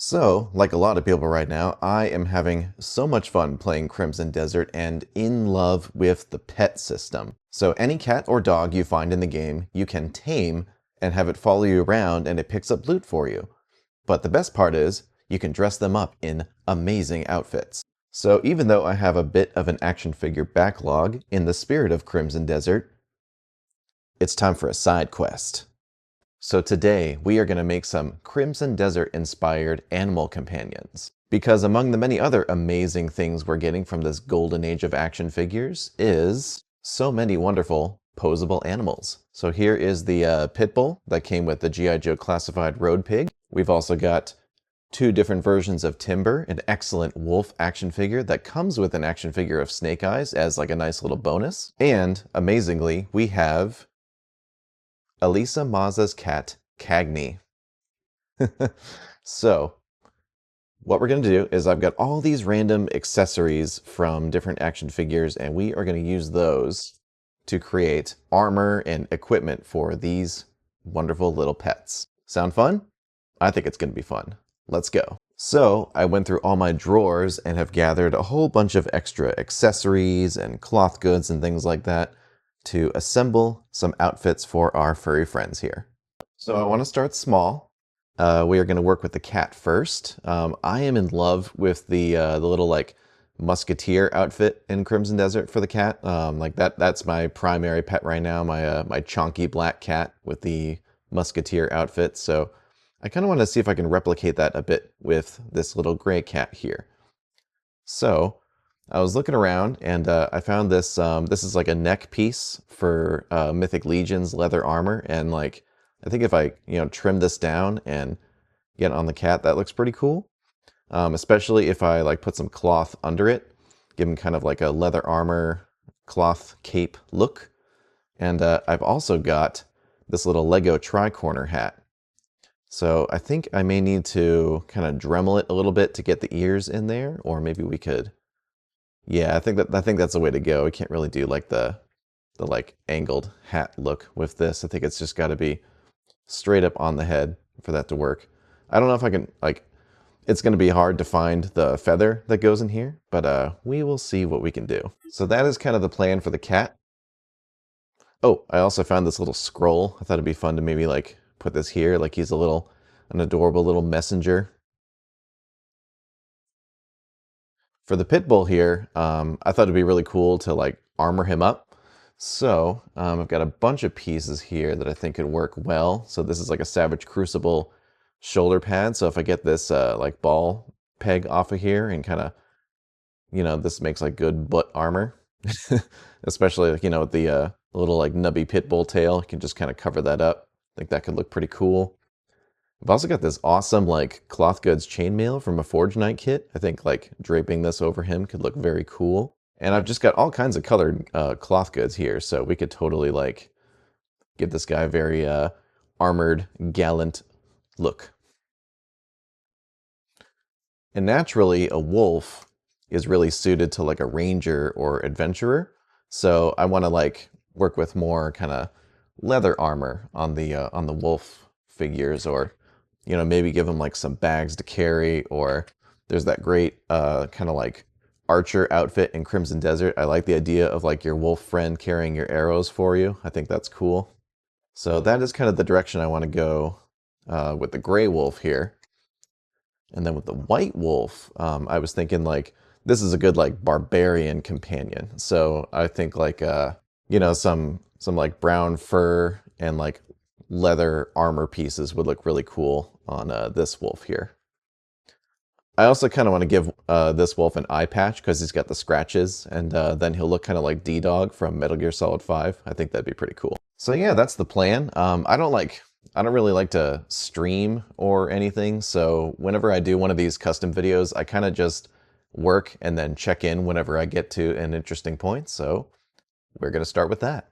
So, like a lot of people right now, I am having so much fun playing Crimson Desert and in love with the pet system. So any cat or dog you find in the game, you can tame and have it follow you around and it picks up loot for you. But the best part is, you can dress them up in amazing outfits. So even though I have a bit of an action figure backlog, in the spirit of Crimson Desert, it's time for a side quest. So today, we are going to make some Crimson Desert inspired animal companions. Because among the many other amazing things we're getting from this golden age of action figures is so many wonderful posable animals. So here is the pit bull that came with the G.I. Joe Classified Road Pig. We've also got two different versions of Timber, an excellent wolf action figure that comes with an action figure of Snake Eyes as like a nice little bonus. And amazingly, we have Elisa Mazza's cat, Cagney. So, what we're going to do is I've got all these random accessories from different action figures, and we are going to use those to create armor and equipment for these wonderful little pets. Sound fun? I think it's going to be fun. Let's go. So, I went through all my drawers and have gathered a whole bunch of extra accessories and cloth goods and things like that to assemble some outfits for our furry friends here. So I want to start small. We are going to work with the cat first. I am in love with the little like musketeer outfit in Crimson Desert for the cat. Like that's my primary pet right now, my chonky black cat with the musketeer outfit. So I kind of want to see if I can replicate that a bit with this little gray cat here. So I was looking around and I found this. This is like a neck piece for Mythic Legion's leather armor, and like I think if I trim this down and get on the cat, that looks pretty cool. Especially if I like put some cloth under it, give him kind of like a leather armor cloth cape look. And I've also got this little Lego tri-corner hat. So I think I may need to kind of Dremel it a little bit to get the ears in there, or maybe we could. Yeah, I think that's the way to go. We can't really do like the like angled hat look with this. I think it's just got to be straight up on the head for that to work. I don't know if I can like. It's going to be hard to find the feather that goes in here, but we will see what we can do. So that is kind of the plan for the cat. Oh, I also found this little scroll. I thought it'd be fun to maybe like put this here, like he's an adorable little messenger. For the pit bull here, I thought it'd be really cool to like armor him up. So I've got a bunch of pieces here that I think could work well. So this is like a Savage Crucible shoulder pad. So if I get this like ball peg off of here and kind of, this makes like good butt armor, especially like, with the little like nubby pit bull tail, you can just kind of cover that up. I think that could look pretty cool. I've also got this awesome like cloth goods chainmail from a Forge Knight kit. I think like draping this over him could look very cool. And I've just got all kinds of colored cloth goods here, so we could totally like give this guy a very armored, gallant look. And naturally, a wolf is really suited to like a ranger or adventurer. So I want to like work with more kind of leather armor on the wolf figures, or maybe give them like some bags to carry, or there's that great kind of like archer outfit in Crimson Desert. I like the idea of like your wolf friend carrying your arrows for you. I think that's cool. So that is kind of the direction I want to go with the gray wolf here. And then with the white wolf, I was thinking like this is a good like barbarian companion. So I think like some like brown fur and like leather armor pieces would look really cool on this wolf here. I also kind of want to give this wolf an eye patch because he's got the scratches, and then he'll look kind of like D-Dog from Metal Gear Solid 5. I think that'd be pretty cool. So yeah, that's the plan. I don't really like to stream or anything, so whenever I do one of these custom videos, I kind of just work and then check in whenever I get to an interesting point. So we're going to start with that.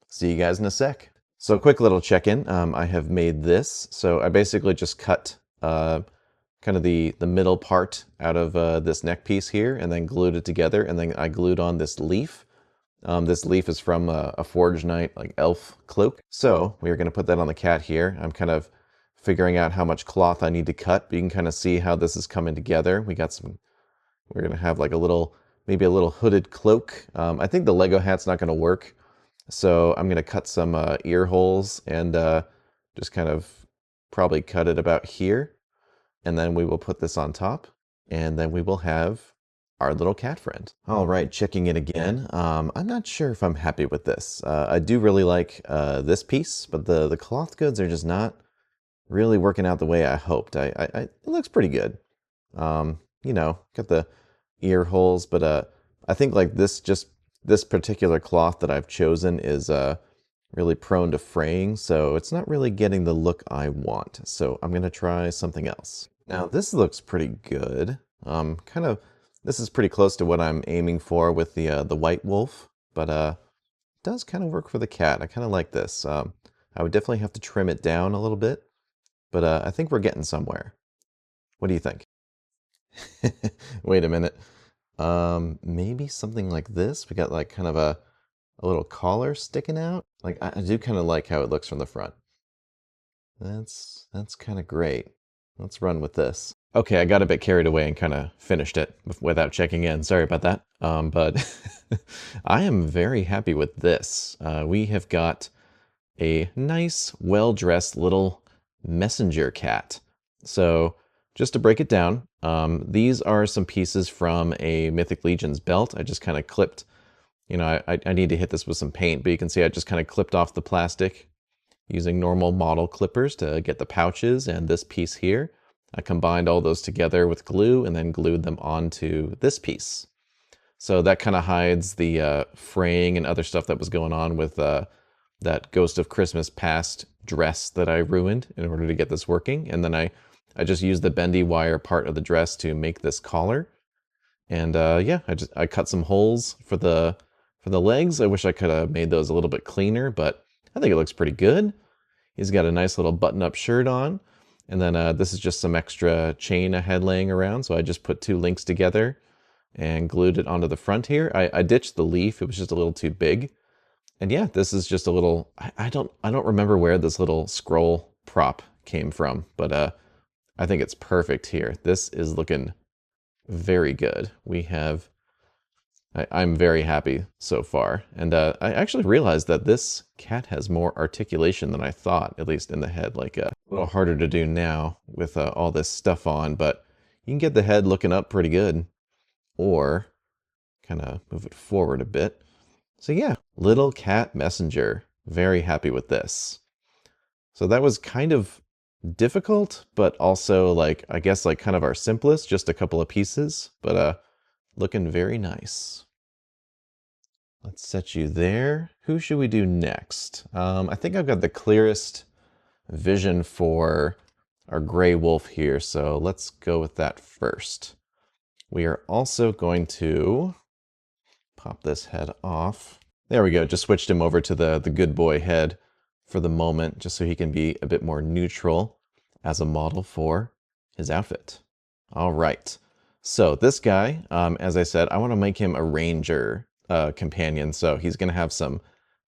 See you guys in a sec. So quick little check-in. I have made this. So I basically just cut kind of the middle part out of this neck piece here, and then glued it together, and then I glued on this leaf. This leaf is from a Forge Knight like elf cloak. So we are going to put that on the cat here. I'm kind of figuring out how much cloth I need to cut, but you can kind of see how this is coming together. We're going to have like maybe a little hooded cloak. I think the Lego hat's not going to work. So I'm going to cut some ear holes and just kind of probably cut it about here. And then we will put this on top. And then we will have our little cat friend. All right, checking it again. I'm not sure if I'm happy with this. I do really like this piece, but the cloth goods are just not really working out the way I hoped. It looks pretty good. You know, got the ear holes, but I think like this particular cloth that I've chosen is really prone to fraying, so it's not really getting the look I want. So I'm gonna try something else. Now this looks pretty good. This is pretty close to what I'm aiming for with the white wolf, but it does kind of work for the cat. I kind of like this. I would definitely have to trim it down a little bit, but I think we're getting somewhere. What do you think? Wait a minute. Maybe something like this. We got like kind of a little collar sticking out. Like I do kind of like how it looks from the front. That's kind of great. Let's run with this. Okay, I got a bit carried away and kind of finished it without checking in. Sorry about that. But I am very happy with this. We have got a nice, well-dressed little messenger cat. So just to break it down, these are some pieces from a Mythic Legions belt. I just kind of clipped, you know, I need to hit this with some paint, but you can see I just kind of clipped off the plastic using normal model clippers to get the pouches and this piece here. I combined all those together with glue and then glued them onto this piece. So that kind of hides the fraying and other stuff that was going on with that Ghost of Christmas Past dress that I ruined in order to get this working. And then I just used the bendy wire part of the dress to make this collar. And yeah, I cut some holes for the legs. I wish I could have made those a little bit cleaner, but I think it looks pretty good. He's got a nice little button-up shirt on. And then this is just some extra chain I had laying around. So I just put two links together and glued it onto the front here. I ditched the leaf. It was just a little too big. And yeah, this is just a little, I don't remember where this little scroll prop came from, but I think it's perfect here. This is looking very good. I'm very happy so far. And I actually realized that this cat has more articulation than I thought, at least in the head. Like a little harder to do now with all this stuff on, but you can get the head looking up pretty good. Or kind of move it forward a bit. So yeah, little cat messenger. Very happy with this. So that was kind of difficult, but also like, I guess like kind of our simplest, just a couple of pieces, but looking very nice. Let's set you there. Who should we do next? I think I've got the clearest vision for our gray wolf here, so let's go with that first. We are also going to pop this head off. There we go, just switched him over to the good boy head for the moment, just so he can be a bit more neutral as a model for his outfit. All right, so this guy, as I said, I want to make him a ranger companion, so he's going to have some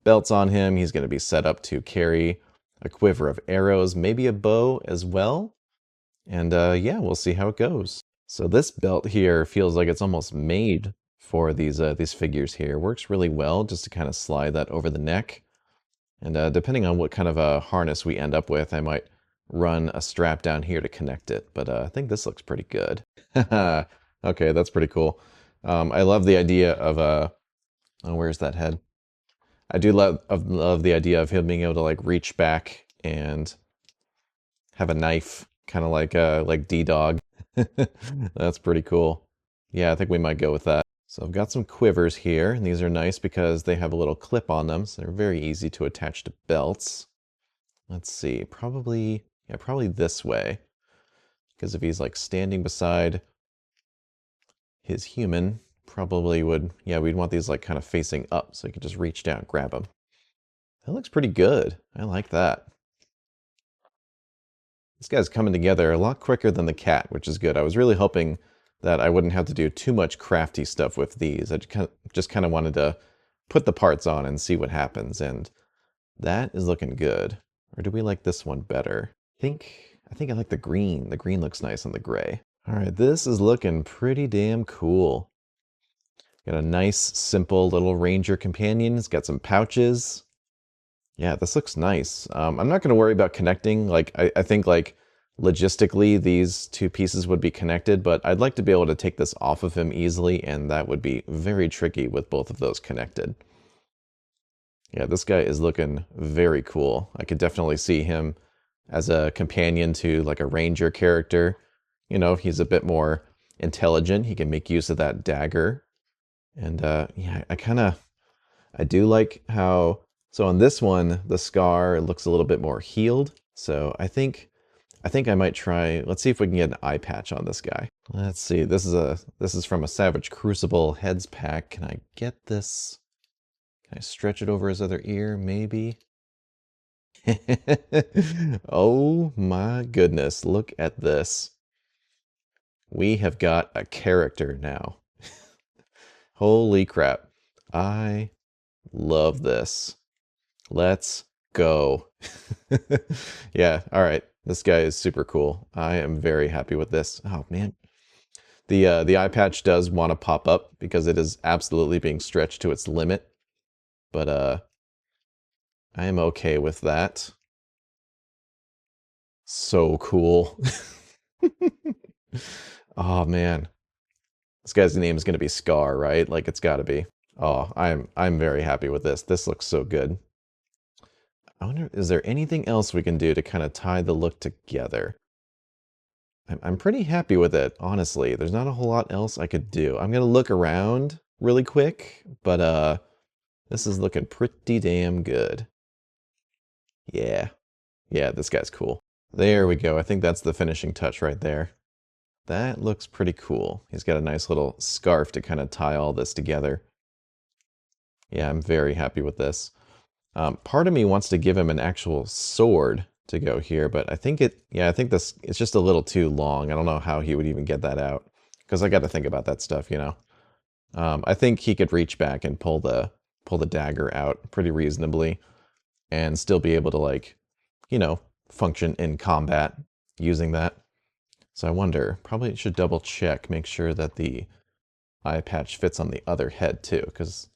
belts on him. He's going to be set up to carry a quiver of arrows, maybe a bow as well. And yeah, we'll see how it goes. So this belt here feels like it's almost made for these figures here. Works really well just to kind of slide that over the neck. And depending on what kind of a harness we end up with, I might run a strap down here to connect it. But I think this looks pretty good. Okay, that's pretty cool. I love the idea of oh, where's that head? I do love the idea of him being able to like reach back and have a knife, kind of like D-Dog. That's pretty cool. Yeah, I think we might go with that. So I've got some quivers here, and these are nice because they have a little clip on them, so they're very easy to attach to belts. Let's see, probably this way. Because if he's like standing beside his human, probably would, yeah, we'd want these like kind of facing up so you can just reach down, grab them. That looks pretty good. I like that. This guy's coming together a lot quicker than the cat, which is good. I was really hoping that I wouldn't have to do too much crafty stuff with these. I just kind of wanted to put the parts on and see what happens, and that is looking good. Or do we like this one better? I think I think I like the green. The green looks nice on the gray. All right, this is looking pretty damn cool. Got a nice, simple little ranger companion. It's got some pouches. Yeah, this looks nice. I'm not going to worry about connecting. Like, I think, like, logistically, these two pieces would be connected, but I'd like to be able to take this off of him easily, and that would be very tricky with both of those connected. Yeah, this guy is looking very cool. I could definitely see him as a companion to, like, a ranger character. You know, he's a bit more intelligent. He can make use of that dagger. And yeah, I do like how, so on this one, the scar looks a little bit more healed. So I think I might try, let's see if we can get an eye patch on this guy. Let's see, this is from a Savage Crucible heads pack. Can I get this? Can I stretch it over his other ear? Maybe. Oh my goodness, look at this. We have got a character now. Holy crap. I love this. Let's go. Yeah, all right. This guy is super cool. I am very happy with this. Oh man. The eye patch does want to pop up because it is absolutely being stretched to its limit. But I am okay with that. So cool. Oh man. This guy's name is going to be Scar, right? Like it's got to be. Oh, I'm very happy with this. This looks so good. I wonder, is there anything else we can do to kind of tie the look together? I'm pretty happy with it, honestly. There's not a whole lot else I could do. I'm going to look around really quick, but this is looking pretty damn good. Yeah. Yeah, this guy's cool. There we go. I think that's the finishing touch right there. That looks pretty cool. He's got a nice little scarf to kind of tie all this together. Yeah, I'm very happy with this. Part of me wants to give him an actual sword to go here, but I think I think it's just a little too long. I don't know how he would even get that out, because I got to think about that stuff, you know. I think he could reach back and pull the dagger out pretty reasonably, and still be able to, like, you know, function in combat using that. So I wonder, probably should double check, make sure that the eye patch fits on the other head too, because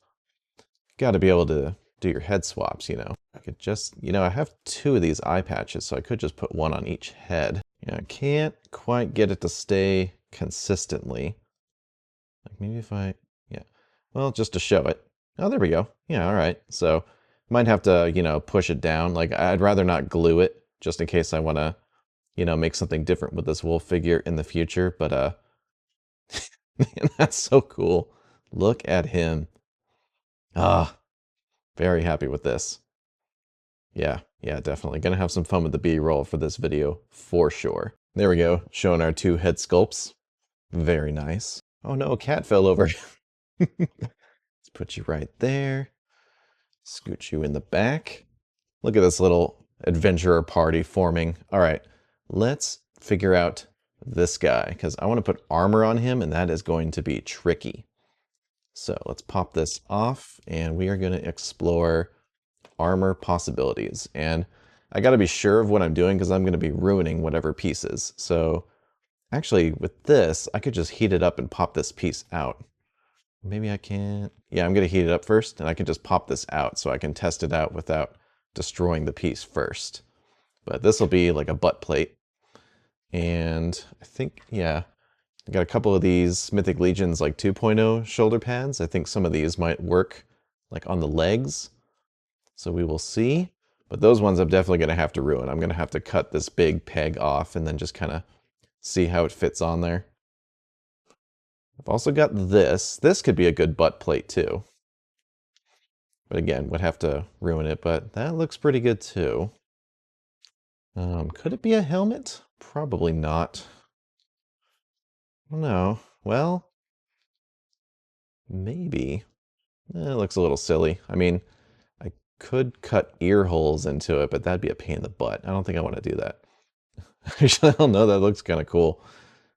you got to be able to do your head swaps, you know. I could just, you know, I have two of these eye patches, so I could just put one on each head. Yeah, I can't quite get it to stay consistently. Like maybe if yeah, well, just to show it. Oh, there we go. Yeah, all right. So might have to, you know, push it down. Like I'd rather not glue it just in case I want to, you know, make something different with this wolf figure in the future. But man, that's so cool. Look at him. Ah, very happy with this. Yeah, definitely. Gonna have some fun with the B-roll for this video, for sure. There we go, showing our two head sculpts. Very nice. Oh no, a cat fell over. Let's put you right there. Scoot you in the back. Look at this little adventurer party forming. All right, let's figure out this guy, because I want to put armor on him, and that is going to be tricky. So let's pop this off, and we are going to explore armor possibilities. And I got to be sure of what I'm doing, because I'm going to be ruining whatever pieces. So actually, with this, I could just heat it up and pop this piece out. Maybe I can't. Yeah, I'm going to heat it up first, and I can just pop this out so I can test it out without destroying the piece first. But this will be like a butt plate. And I think, yeah, I got a couple of these Mythic Legions like 2.0 shoulder pads. I think some of these might work like on the legs. So we will see. But those ones I'm definitely going to have to ruin. I'm going to have to cut this big peg off and then just kind of see how it fits on there. I've also got this. This could be a good butt plate too. But again, would have to ruin it, but that looks pretty good too. Could it be a helmet? Probably not. No. Well, maybe. It looks a little silly. I mean, I could cut ear holes into it, but that'd be a pain in the butt. I don't think I want to do that. Actually, I don't know. That looks kind of cool.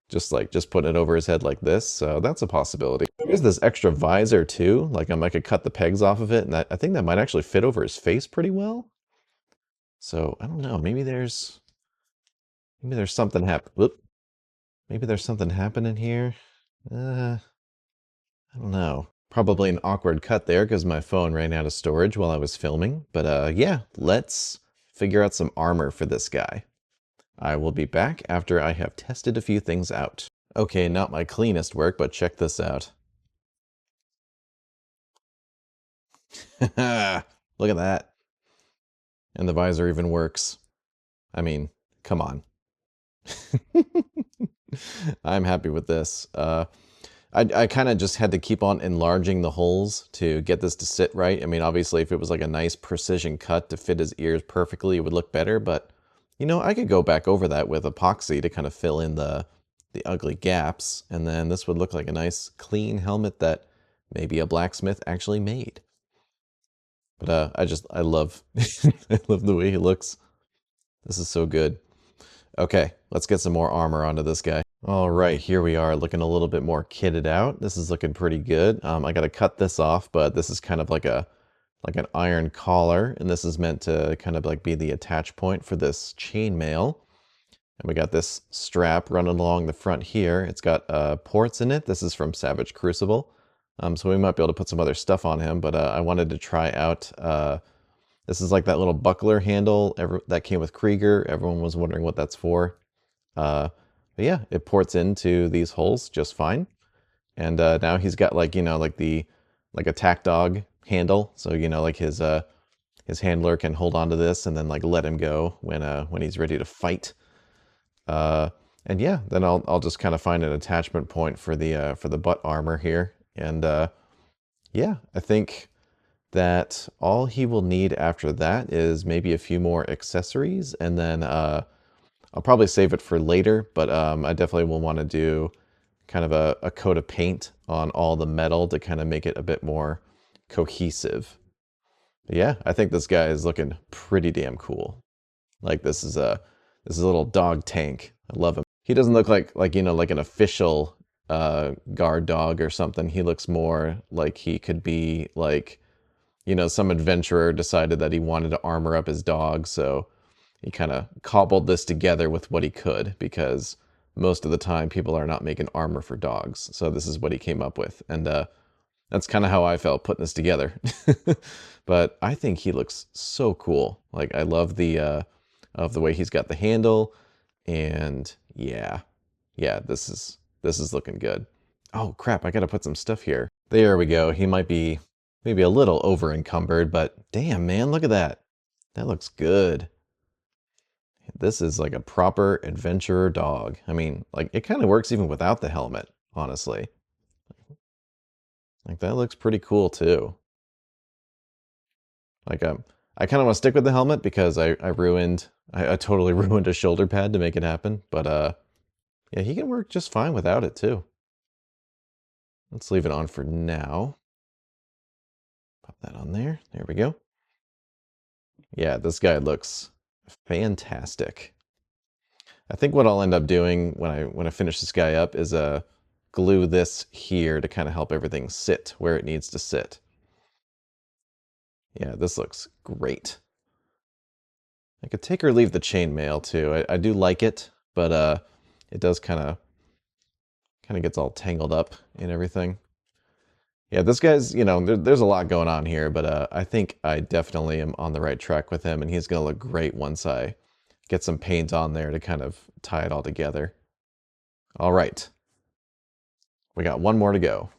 Just putting it over his head like this. So that's a possibility. There's this extra visor too. Like I could cut the pegs off of it, and I think that might actually fit over his face pretty well. So I don't know. Maybe there's Maybe there's something Whoop. Maybe there's something happening here. I don't know. Probably an awkward cut there because my phone ran out of storage while I was filming. But yeah, let's figure out some armor for this guy. I will be back after I have tested a few things out. Okay, not my cleanest work, but check this out. Look at that. And the visor even works. I mean, come on. I'm happy with this. I kind of just had to keep on enlarging the holes to get this to sit right. I mean, obviously, if it was like a nice precision cut to fit his ears perfectly, it would look better. But, you know, I could go back over that with epoxy to kind of fill in the ugly gaps. And then this would look like a nice, clean helmet that maybe a blacksmith actually made. But I love, I love the way he looks. This is so good. Okay, let's get some more armor onto this guy. All right, here we are looking a little bit more kitted out. This is looking pretty good. I got to cut this off, but this is kind of like an iron collar, and this is meant to kind of like be the attach point for this chainmail. And we got this strap running along the front here. It's got ports in it. This is from Savage Crucible. So we might be able to put some other stuff on him, but I wanted to try out, this is like that little buckler handle that came with Krieger. Everyone was wondering what that's for. But yeah, it ports into these holes just fine. And now he's got like, you know, like a tack dog handle. So, you know, like his handler can hold on to this and then like let him go when he's ready to fight. And yeah, then I'll just kind of find an attachment point for the butt armor here. And yeah, I think that all he will need after that is maybe a few more accessories, and then I'll probably save it for later, but I definitely will want to do kind of a coat of paint on all the metal to kind of make it a bit more cohesive. But yeah, I think this guy is looking pretty damn cool. Like this is a little dog tank. I love him. He doesn't look like you know, like an official guard dog or something. He looks more like he could be like, you know, some adventurer decided that he wanted to armor up his dog, so he kind of cobbled this together with what he could, because most of the time people are not making armor for dogs. So this is what he came up with. And that's kind of how I felt putting this together. But I think he looks so cool. Like I love the way he's got the handle, and yeah, this is looking good. Oh crap, I gotta put some stuff here. There we go. He might be maybe a little over encumbered, but damn man, look at that. That looks good. This is like a proper adventurer dog. I mean, like it kind of works even without the helmet, honestly. Like that looks pretty cool too. Like I kind of want to stick with the helmet because I totally ruined a shoulder pad to make it happen. But yeah, he can work just fine without it too. Let's leave it on for now. Pop that on there. There we go. Yeah, this guy looks fantastic. I think what I'll end up doing when I finish this guy up is glue this here to kind of help everything sit where it needs to sit. Yeah, this looks great. I could take or leave the chainmail too. I do like it, but it does kind of gets all tangled up in everything. Yeah, this guy's, you know, there's a lot going on here, but I think I definitely am on the right track with him, and he's going to look great once I get some paint on there to kind of tie it all together. All right. We got one more to go.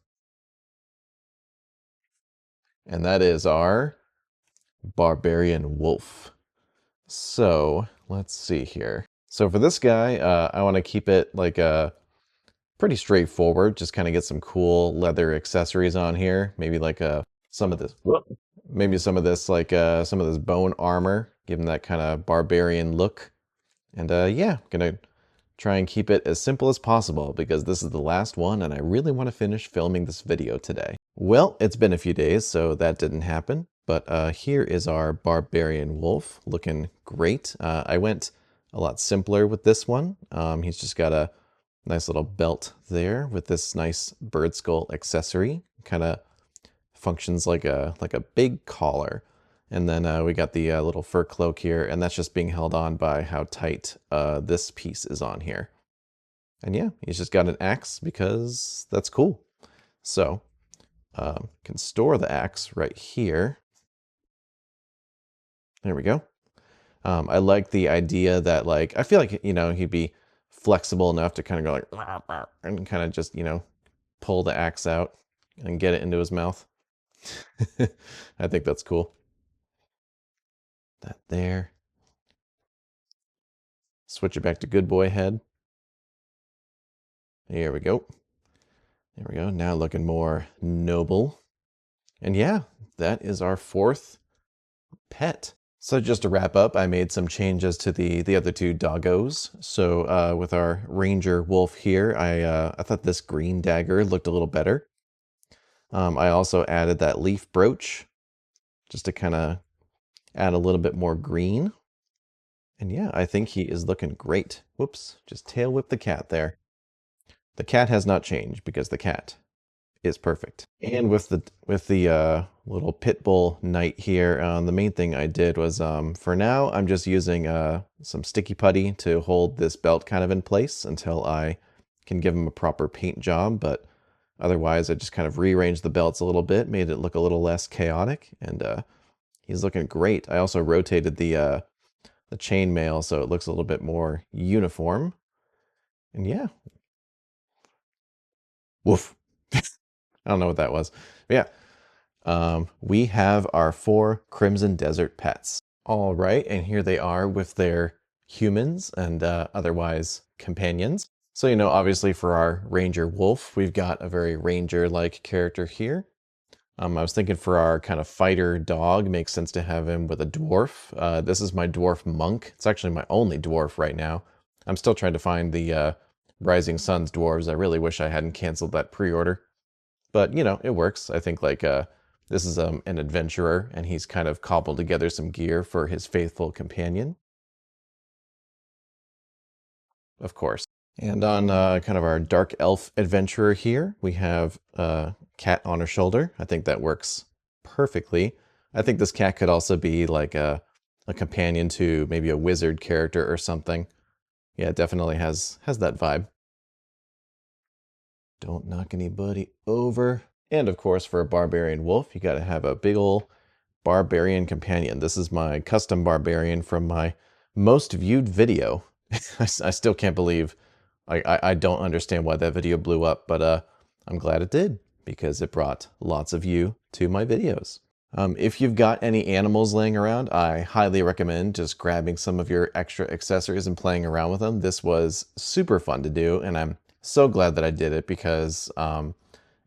And that is our Barbarian Wolf. So let's see here. So for this guy, I want to keep it like pretty straightforward. Just kind of get some cool leather accessories on here. Maybe like some of this. Maybe some of this like some of this bone armor. Give him that kind of barbarian look. And yeah, gonna try and keep it as simple as possible because this is the last one and I really want to finish filming this video today. Well, it's been a few days, so that didn't happen. But here is our Barbarian Wolf, looking great. I went a lot simpler with this one. He's just got a nice little belt there with this nice bird skull accessory. Kind of functions like a big collar. And then we got the little fur cloak here, and that's just being held on by how tight this piece is on here. And yeah, he's just got an axe because that's cool. So, can store the axe right here. There we go. I like the idea that, like, I feel like, you know, he'd be flexible enough to kind of go like, and kind of just, you know, pull the axe out and get it into his mouth. I think that's cool. That there. Switch it back to good boy head. Here we go. There we go. Now looking more noble. And yeah, that is our fourth pet. So just to wrap up, I made some changes to the other two doggos. So with our Ranger Wolf here, I thought this green dagger looked a little better. I also added that leaf brooch just to kind of add a little bit more green. And yeah, I think he is looking great. Whoops, just tail whip the cat there. The cat has not changed because the cat is perfect. And with the little pit bull knight here, the main thing I did was for now I'm just using some sticky putty to hold this belt kind of in place until I can give him a proper paint job. But otherwise, I just kind of rearranged the belts a little bit, made it look a little less chaotic, and he's looking great. I also rotated the chainmail so it looks a little bit more uniform. And yeah, woof. I don't know what that was. But yeah, we have our 4 Crimson Desert pets. All right, and here they are with their humans and otherwise companions. So, you know, obviously for our Ranger Wolf, we've got a very Ranger-like character here. I was thinking for our kind of fighter dog, makes sense to have him with a dwarf. This is my dwarf monk. It's actually my only dwarf right now. I'm still trying to find the Rising Suns dwarves. I really wish I hadn't canceled that pre-order. But, you know, it works. I think, like, this is an adventurer, and he's kind of cobbled together some gear for his faithful companion. Of course. And on kind of our dark elf adventurer here, we have a cat on her shoulder. I think that works perfectly. I think this cat could also be like a companion to maybe a wizard character or something. Yeah, it definitely has that vibe. Don't knock anybody over. And of course, for a barbarian wolf, you got to have a big ol' barbarian companion. This is my custom barbarian from my most viewed video. I still can't believe, I don't understand why that video blew up, but I'm glad it did because it brought lots of you to my videos. If you've got any animals laying around, I highly recommend just grabbing some of your extra accessories and playing around with them. This was super fun to do, and I'm so glad that I did it because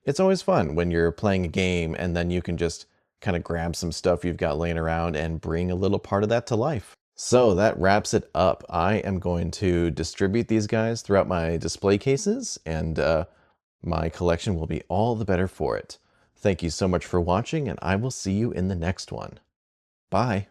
it's always fun when you're playing a game and then you can just kind of grab some stuff you've got laying around and bring a little part of that to life. So that wraps it up. I am going to distribute these guys throughout my display cases, and my collection will be all the better for it. Thank you so much for watching, and I will see you in the next one. Bye.